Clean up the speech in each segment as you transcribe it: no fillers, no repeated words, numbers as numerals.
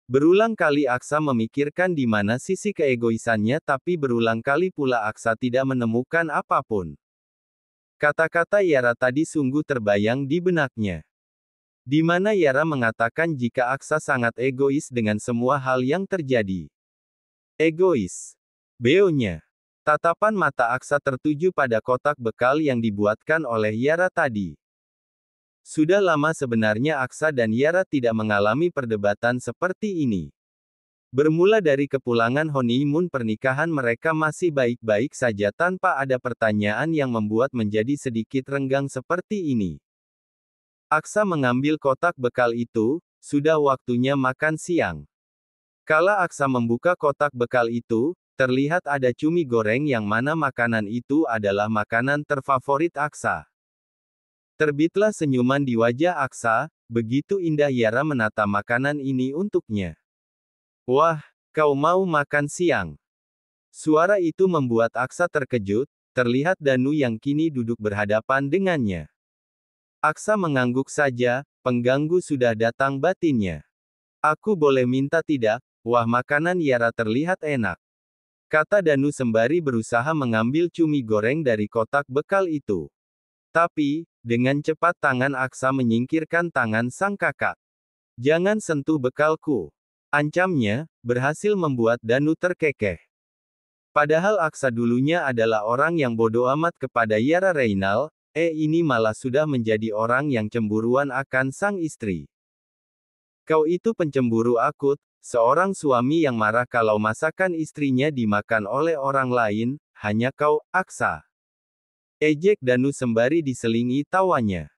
Berulang kali Aksa memikirkan di mana sisi keegoisannya, tapi berulang kali pula Aksa tidak menemukan apapun. Kata-kata Yara tadi sungguh terbayang di benaknya. Di mana Yara mengatakan jika Aksa sangat egois dengan semua hal yang terjadi. Egois. Beonya. Tatapan mata Aksa tertuju pada kotak bekal yang dibuatkan oleh Yara tadi. Sudah lama sebenarnya Aksa dan Yara tidak mengalami perdebatan seperti ini. Bermula dari kepulangan honeymoon pernikahan mereka masih baik-baik saja tanpa ada pertanyaan yang membuat menjadi sedikit renggang seperti ini. Aksa mengambil kotak bekal itu, sudah waktunya makan siang. Kala Aksa membuka kotak bekal itu, terlihat ada cumi goreng yang mana makanan itu adalah makanan terfavorit Aksa. Terbitlah senyuman di wajah Aksa, begitu indah Yara menata makanan ini untuknya. Wah, kau mau makan siang? Suara itu membuat Aksa terkejut, terlihat Danu yang kini duduk berhadapan dengannya. Aksa mengangguk saja, pengganggu sudah datang batinnya. Aku boleh minta tidak? Wah, makanan Yara terlihat enak. Kata Danu sembari berusaha mengambil cumi goreng dari kotak bekal itu. Tapi, dengan cepat tangan Aksa menyingkirkan tangan sang kakak. Jangan sentuh bekalku. Ancamnya, berhasil membuat Danu terkekeh. Padahal Aksa dulunya adalah orang yang bodoh amat kepada Yara Reynal, ini malah sudah menjadi orang yang cemburuan akan sang istri. Kau itu pencemburu akut, seorang suami yang marah kalau masakan istrinya dimakan oleh orang lain, hanya kau, Aksa. Ejek Danu sembari diselingi tawanya.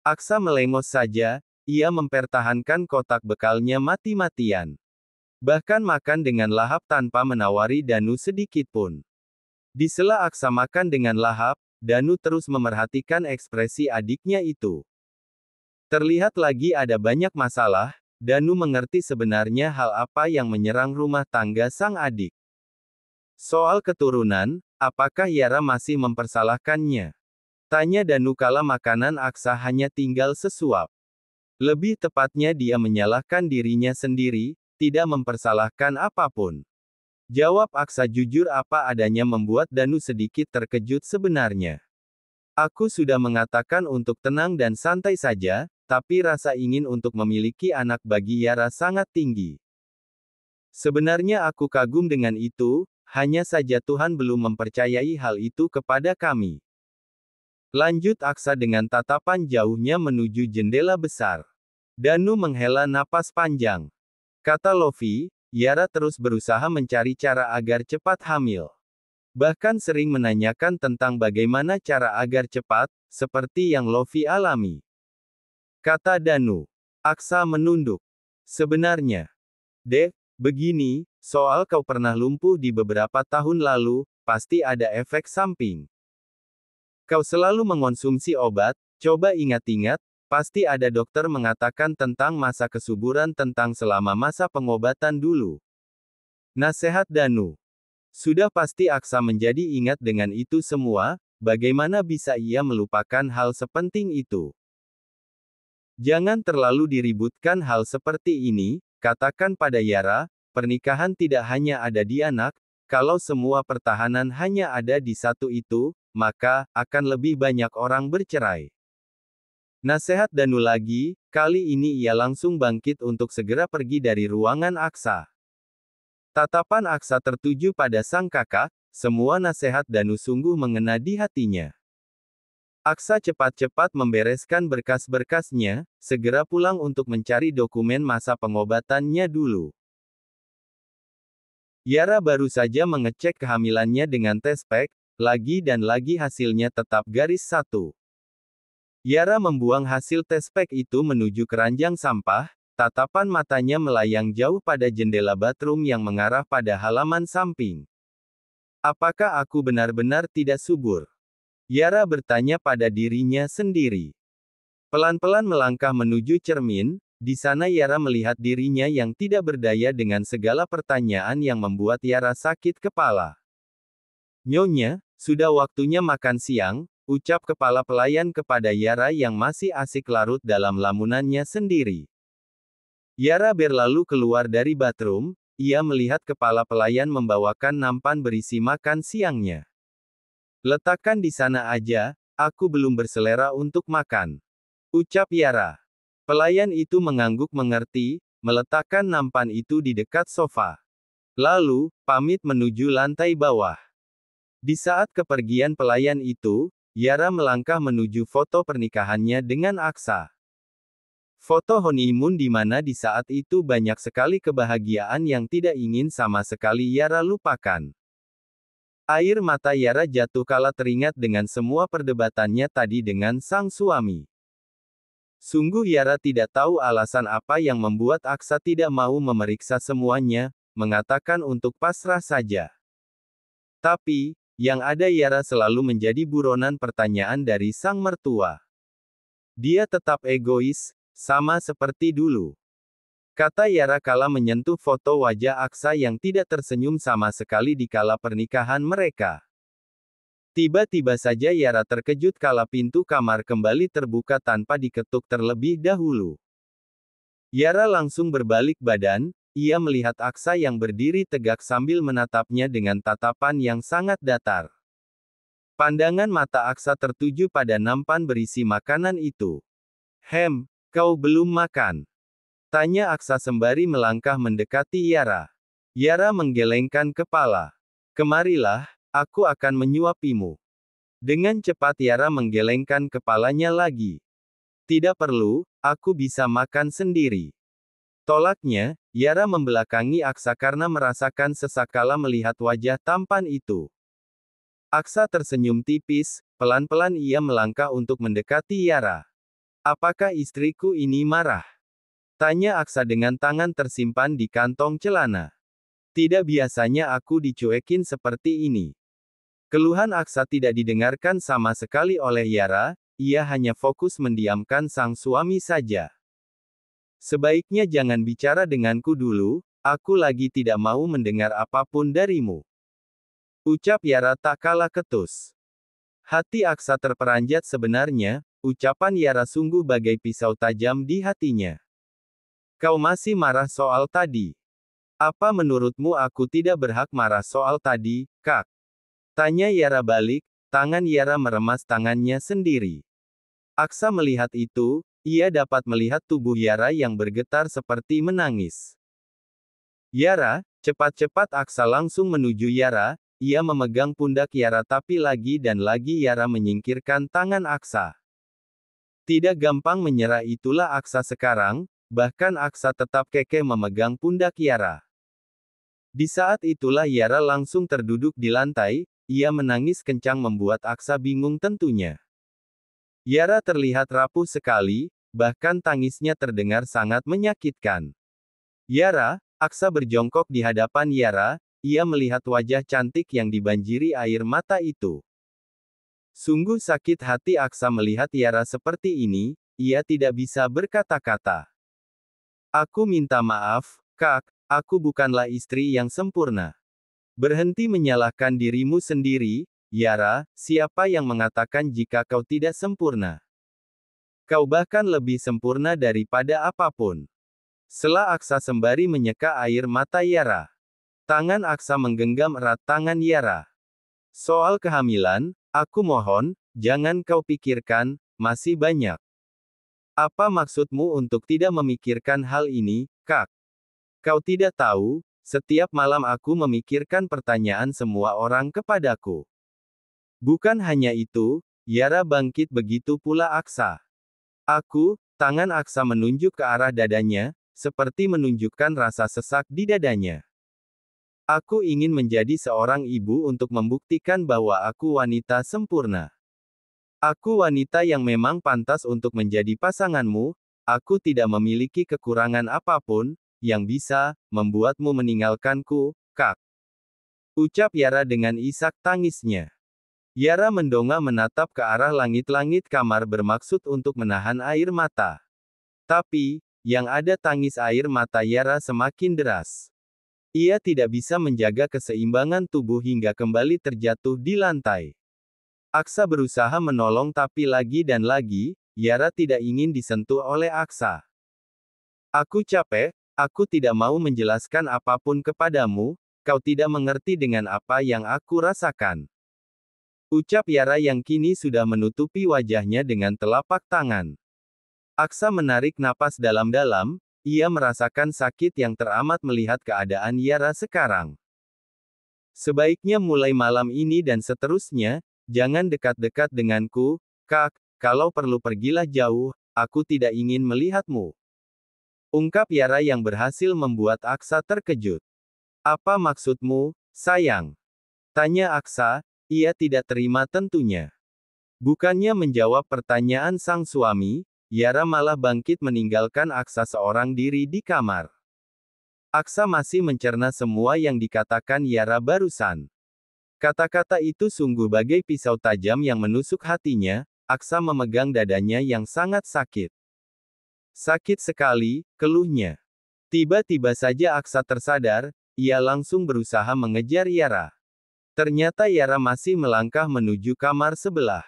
Aksa melengos saja, ia mempertahankan kotak bekalnya mati-matian. Bahkan makan dengan lahap tanpa menawari Danu sedikit pun. Di sela Aksa makan dengan lahap, Danu terus memerhatikan ekspresi adiknya itu. Terlihat lagi ada banyak masalah, Danu mengerti sebenarnya hal apa yang menyerang rumah tangga sang adik. Soal keturunan, apakah Yara masih mempersalahkannya? Tanya Danu kala makanan Aksa hanya tinggal sesuap. Lebih tepatnya dia menyalahkan dirinya sendiri, tidak mempersalahkan apapun. Jawab Aksa jujur apa adanya membuat Danu sedikit terkejut sebenarnya. Aku sudah mengatakan untuk tenang dan santai saja, tapi rasa ingin untuk memiliki anak bagi Yara sangat tinggi. Sebenarnya aku kagum dengan itu, hanya saja Tuhan belum mempercayai hal itu kepada kami. Lanjut Aksa dengan tatapan jauhnya menuju jendela besar. Danu menghela napas panjang. Kata Lofi, Yara terus berusaha mencari cara agar cepat hamil. Bahkan sering menanyakan tentang bagaimana cara agar cepat, seperti yang Lofi alami. Kata Danu. Aksa menunduk. Sebenarnya, Dev, begini, soal kau pernah lumpuh di beberapa tahun lalu, pasti ada efek samping. Kau selalu mengonsumsi obat, coba ingat-ingat, pasti ada dokter mengatakan tentang masa kesuburan tentang selama masa pengobatan dulu. Nasihat Danu. Sudah pasti Aksa menjadi ingat dengan itu semua, bagaimana bisa ia melupakan hal sepenting itu? Jangan terlalu diributkan hal seperti ini, katakan pada Yara, pernikahan tidak hanya ada di anak, kalau semua pertahanan hanya ada di satu itu, maka, akan lebih banyak orang bercerai. Nasihat Danu lagi, kali ini ia langsung bangkit untuk segera pergi dari ruangan Aksa. Tatapan Aksa tertuju pada sang kakak, semua nasihat Danu sungguh mengena di hatinya. Aksa cepat-cepat membereskan berkas-berkasnya, segera pulang untuk mencari dokumen masa pengobatannya dulu. Yara baru saja mengecek kehamilannya dengan tes pack, lagi dan lagi hasilnya tetap garis satu. Yara membuang hasil tes pack itu menuju keranjang sampah, tatapan matanya melayang jauh pada jendela bathroom yang mengarah pada halaman samping. Apakah aku benar-benar tidak subur? Yara bertanya pada dirinya sendiri. Pelan-pelan melangkah menuju cermin, di sana Yara melihat dirinya yang tidak berdaya dengan segala pertanyaan yang membuat Yara sakit kepala. Nyonya, sudah waktunya makan siang, ucap kepala pelayan kepada Yara yang masih asik larut dalam lamunannya sendiri. Yara berlalu keluar dari bathroom, ia melihat kepala pelayan membawakan nampan berisi makan siangnya. Letakkan di sana aja, aku belum berselera untuk makan. Ucap Yara. Pelayan itu mengangguk mengerti, meletakkan nampan itu di dekat sofa. Lalu, pamit menuju lantai bawah. Di saat kepergian pelayan itu, Yara melangkah menuju foto pernikahannya dengan Aksa. Foto honeymoon di mana di saat itu banyak sekali kebahagiaan yang tidak ingin sama sekali Yara lupakan. Air mata Yara jatuh kala teringat dengan semua perdebatannya tadi dengan sang suami. Sungguh Yara tidak tahu alasan apa yang membuat Aksa tidak mau memeriksa semuanya, mengatakan untuk pasrah saja. Tapi, yang ada Yara selalu menjadi buronan pertanyaan dari sang mertua. Dia tetap egois, sama seperti dulu. Kata Yara kala menyentuh foto wajah Aksa yang tidak tersenyum sama sekali di kala pernikahan mereka. Tiba-tiba saja Yara terkejut kala pintu kamar kembali terbuka tanpa diketuk terlebih dahulu. Yara langsung berbalik badan, ia melihat Aksa yang berdiri tegak sambil menatapnya dengan tatapan yang sangat datar. Pandangan mata Aksa tertuju pada nampan berisi makanan itu. Kau belum makan? Tanya Aksa sembari melangkah mendekati Yara. Yara menggelengkan kepala. Kemarilah, aku akan menyuapimu. Dengan cepat Yara menggelengkan kepalanya lagi. Tidak perlu, aku bisa makan sendiri. Tolaknya, Yara membelakangi Aksa karena merasakan sesak kala melihat wajah tampan itu. Aksa tersenyum tipis, pelan-pelan ia melangkah untuk mendekati Yara. Apakah istriku ini marah? Tanya Aksa dengan tangan tersimpan di kantong celana. Tidak biasanya aku dicuekin seperti ini. Keluhan Aksa tidak didengarkan sama sekali oleh Yara, ia hanya fokus mendiamkan sang suami saja. Sebaiknya jangan bicara denganku dulu, aku lagi tidak mau mendengar apapun darimu. Ucap Yara tak kalah ketus. Hati Aksa terperanjat sebenarnya, ucapan Yara sungguh bagai pisau tajam di hatinya. Kau masih marah soal tadi? Apa menurutmu aku tidak berhak marah soal tadi, Kak? Tanya Yara balik, tangan Yara meremas tangannya sendiri. Aksa melihat itu, ia dapat melihat tubuh Yara yang bergetar seperti menangis. Yara, cepat-cepat Aksa langsung menuju Yara, ia memegang pundak Yara tapi lagi dan lagi Yara menyingkirkan tangan Aksa. Tidak gampang menyerah itulah Aksa sekarang, bahkan Aksa tetap kekeh memegang pundak Yara. Di saat itulah Yara langsung terduduk di lantai, ia menangis kencang membuat Aksa bingung tentunya. Yara terlihat rapuh sekali, bahkan tangisnya terdengar sangat menyakitkan. Yara, Aksa berjongkok di hadapan Yara, ia melihat wajah cantik yang dibanjiri air mata itu. Sungguh sakit hati Aksa melihat Yara seperti ini, ia tidak bisa berkata-kata. Aku minta maaf, Kak, aku bukanlah istri yang sempurna. Berhenti menyalahkan dirimu sendiri, Yara, siapa yang mengatakan jika kau tidak sempurna? Kau bahkan lebih sempurna daripada apapun. Sela Aksa sembari menyeka air mata Yara. Tangan Aksa menggenggam erat tangan Yara. Soal kehamilan, aku mohon, jangan kau pikirkan, masih banyak. Apa maksudmu untuk tidak memikirkan hal ini, Kak? Kau tidak tahu, setiap malam aku memikirkan pertanyaan semua orang kepadaku. Bukan hanya itu, Yara bangkit begitu pula Aksa. Tangan Aksa menunjuk ke arah dadanya, seperti menunjukkan rasa sesak di dadanya. Aku ingin menjadi seorang ibu untuk membuktikan bahwa aku wanita sempurna. Aku wanita yang memang pantas untuk menjadi pasanganmu, aku tidak memiliki kekurangan apapun, yang bisa, membuatmu meninggalkanku, Kak. Ucap Yara dengan isak tangisnya. Yara mendongak menatap ke arah langit-langit kamar bermaksud untuk menahan air mata. Tapi, yang ada tangis air mata Yara semakin deras. Ia tidak bisa menjaga keseimbangan tubuh hingga kembali terjatuh di lantai. Aksa berusaha menolong tapi lagi dan lagi, Yara tidak ingin disentuh oleh Aksa. Aku capek, aku tidak mau menjelaskan apapun kepadamu, kau tidak mengerti dengan apa yang aku rasakan. Ucap Yara yang kini sudah menutupi wajahnya dengan telapak tangan. Aksa menarik napas dalam-dalam, ia merasakan sakit yang teramat melihat keadaan Yara sekarang. Sebaiknya mulai malam ini dan seterusnya, jangan dekat-dekat denganku, Kak, kalau perlu pergilah jauh, aku tidak ingin melihatmu. Ungkap Yara yang berhasil membuat Aksa terkejut. Apa maksudmu, sayang? Tanya Aksa, ia tidak terima tentunya. Bukannya menjawab pertanyaan sang suami, Yara malah bangkit meninggalkan Aksa seorang diri di kamar. Aksa masih mencerna semua yang dikatakan Yara barusan. Kata-kata itu sungguh bagai pisau tajam yang menusuk hatinya, Aksa memegang dadanya yang sangat sakit. Sakit sekali, keluhnya. Tiba-tiba saja Aksa tersadar, ia langsung berusaha mengejar Yara. Ternyata Yara masih melangkah menuju kamar sebelah.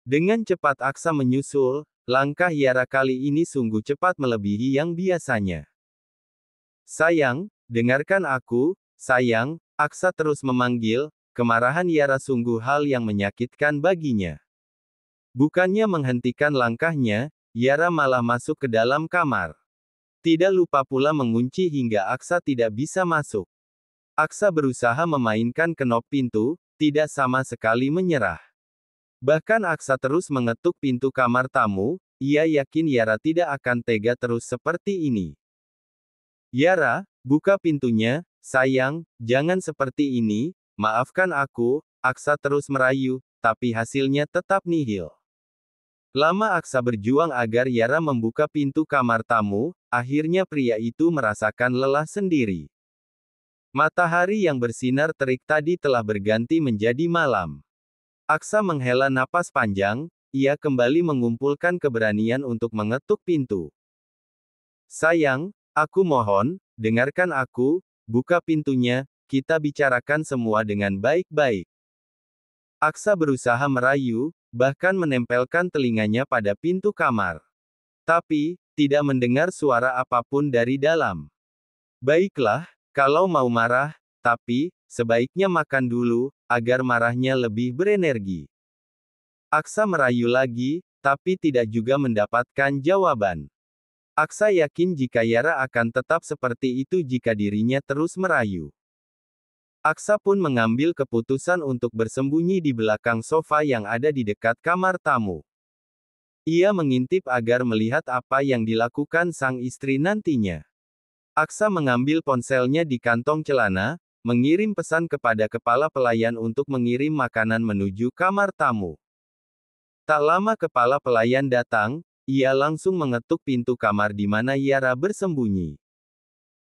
Dengan cepat Aksa menyusul, langkah Yara kali ini sungguh cepat melebihi yang biasanya. Sayang, dengarkan aku, sayang, Aksa terus memanggil, kemarahan Yara sungguh hal yang menyakitkan baginya. Bukannya menghentikan langkahnya, Yara malah masuk ke dalam kamar. Tidak lupa pula mengunci hingga Aksa tidak bisa masuk. Aksa berusaha memainkan kenop pintu, tidak sama sekali menyerah. Bahkan Aksa terus mengetuk pintu kamar tamu, ia yakin Yara tidak akan tega terus seperti ini. Yara, buka pintunya, sayang, jangan seperti ini, maafkan aku, Aksa terus merayu, tapi hasilnya tetap nihil. Lama Aksa berjuang agar Yara membuka pintu kamar tamu, akhirnya pria itu merasakan lelah sendiri. Matahari yang bersinar terik tadi telah berganti menjadi malam. Aksa menghela napas panjang, ia kembali mengumpulkan keberanian untuk mengetuk pintu. Sayang, aku mohon, dengarkan aku, buka pintunya, kita bicarakan semua dengan baik-baik. Aksa berusaha merayu, bahkan menempelkan telinganya pada pintu kamar. Tapi, tidak mendengar suara apapun dari dalam. Baiklah, kalau mau marah, tapi, sebaiknya makan dulu, agar marahnya lebih berenergi. Aksa merayu lagi, tapi tidak juga mendapatkan jawaban. Aksa yakin jika Yara akan tetap seperti itu jika dirinya terus merayu. Aksa pun mengambil keputusan untuk bersembunyi di belakang sofa yang ada di dekat kamar tamu. Ia mengintip agar melihat apa yang dilakukan sang istri nantinya. Aksa mengambil ponselnya di kantong celana, mengirim pesan kepada kepala pelayan untuk mengirim makanan menuju kamar tamu. Tak lama kepala pelayan datang, ia langsung mengetuk pintu kamar di mana Yara bersembunyi.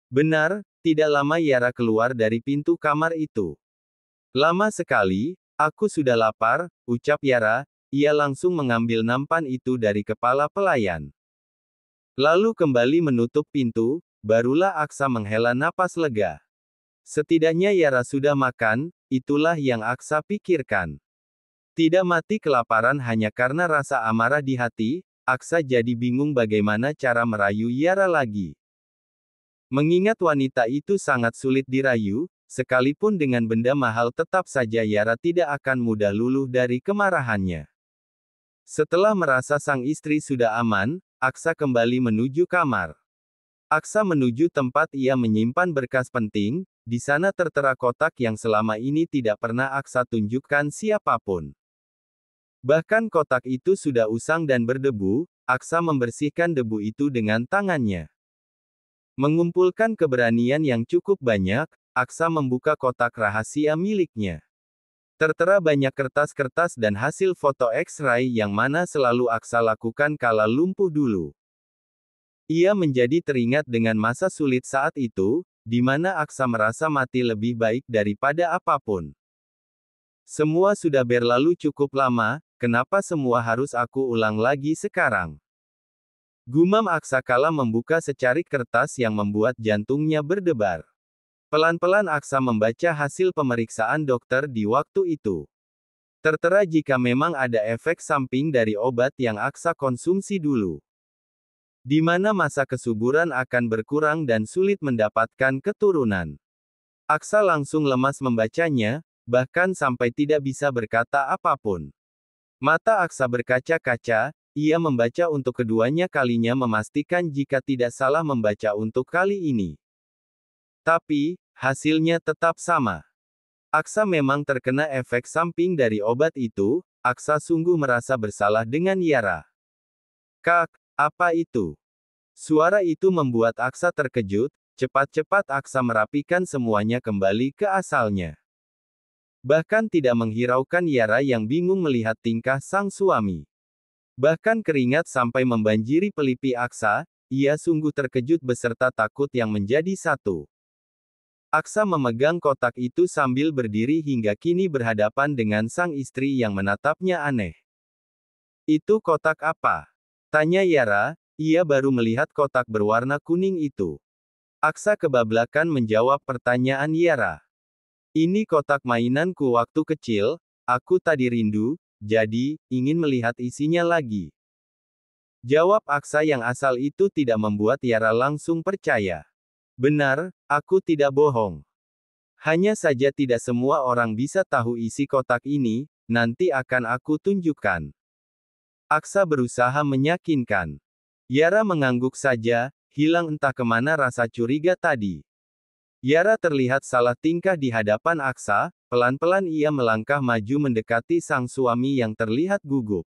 Benar, tidak lama Yara keluar dari pintu kamar itu. Lama sekali, aku sudah lapar, ucap Yara, ia langsung mengambil nampan itu dari kepala pelayan. Lalu kembali menutup pintu, barulah Aksa menghela napas lega. Setidaknya Yara sudah makan, itulah yang Aksa pikirkan. Tidak mati kelaparan hanya karena rasa amarah di hati, Aksa jadi bingung bagaimana cara merayu Yara lagi. Mengingat wanita itu sangat sulit dirayu, sekalipun dengan benda mahal tetap saja Yara tidak akan mudah luluh dari kemarahannya. Setelah merasa sang istri sudah aman, Aksa kembali menuju kamar. Aksa menuju tempat ia menyimpan berkas penting, di sana tertera kotak yang selama ini tidak pernah Aksa tunjukkan siapapun. Bahkan kotak itu sudah usang dan berdebu, Aksa membersihkan debu itu dengan tangannya. Mengumpulkan keberanian yang cukup banyak, Aksa membuka kotak rahasia miliknya. Tertera banyak kertas-kertas dan hasil foto X-ray yang mana selalu Aksa lakukan kala lumpuh dulu. Ia menjadi teringat dengan masa sulit saat itu, di mana Aksa merasa mati lebih baik daripada apapun. Semua sudah berlalu cukup lama, kenapa semua harus aku ulang lagi sekarang? Gumam Aksa kala membuka secarik kertas yang membuat jantungnya berdebar. Pelan-pelan Aksa membaca hasil pemeriksaan dokter di waktu itu. Tertera jika memang ada efek samping dari obat yang Aksa konsumsi dulu. di mana masa kesuburan akan berkurang dan sulit mendapatkan keturunan. Aksa langsung lemas membacanya, bahkan sampai tidak bisa berkata apapun. Mata Aksa berkaca-kaca, ia membaca untuk keduanya kalinya memastikan jika tidak salah membaca untuk kali ini. Tapi, hasilnya tetap sama. Aksa memang terkena efek samping dari obat itu. Aksa sungguh merasa bersalah dengan Yara. Kak, apa itu? Suara itu membuat Aksa terkejut. Cepat-cepat Aksa merapikan semuanya kembali ke asalnya. Bahkan tidak menghiraukan Yara yang bingung melihat tingkah sang suami. Bahkan keringat sampai membanjiri pelipi Aksa, ia sungguh terkejut beserta takut yang menjadi satu. Aksa memegang kotak itu sambil berdiri hingga kini berhadapan dengan sang istri yang menatapnya aneh. Itu kotak apa? Tanya Yara, ia baru melihat kotak berwarna kuning itu. Aksa kebablakan menjawab pertanyaan Yara. Ini kotak mainanku waktu kecil, aku tadi rindu, jadi, ingin melihat isinya lagi. Jawab Aksa yang asal itu tidak membuat Yara langsung percaya. Benar, aku tidak bohong. Hanya saja tidak semua orang bisa tahu isi kotak ini, nanti akan aku tunjukkan. Aksa berusaha meyakinkan. Yara mengangguk saja, hilang entah kemana rasa curiga tadi. Yara terlihat salah tingkah di hadapan Aksa, pelan-pelan ia melangkah maju mendekati sang suami yang terlihat gugup.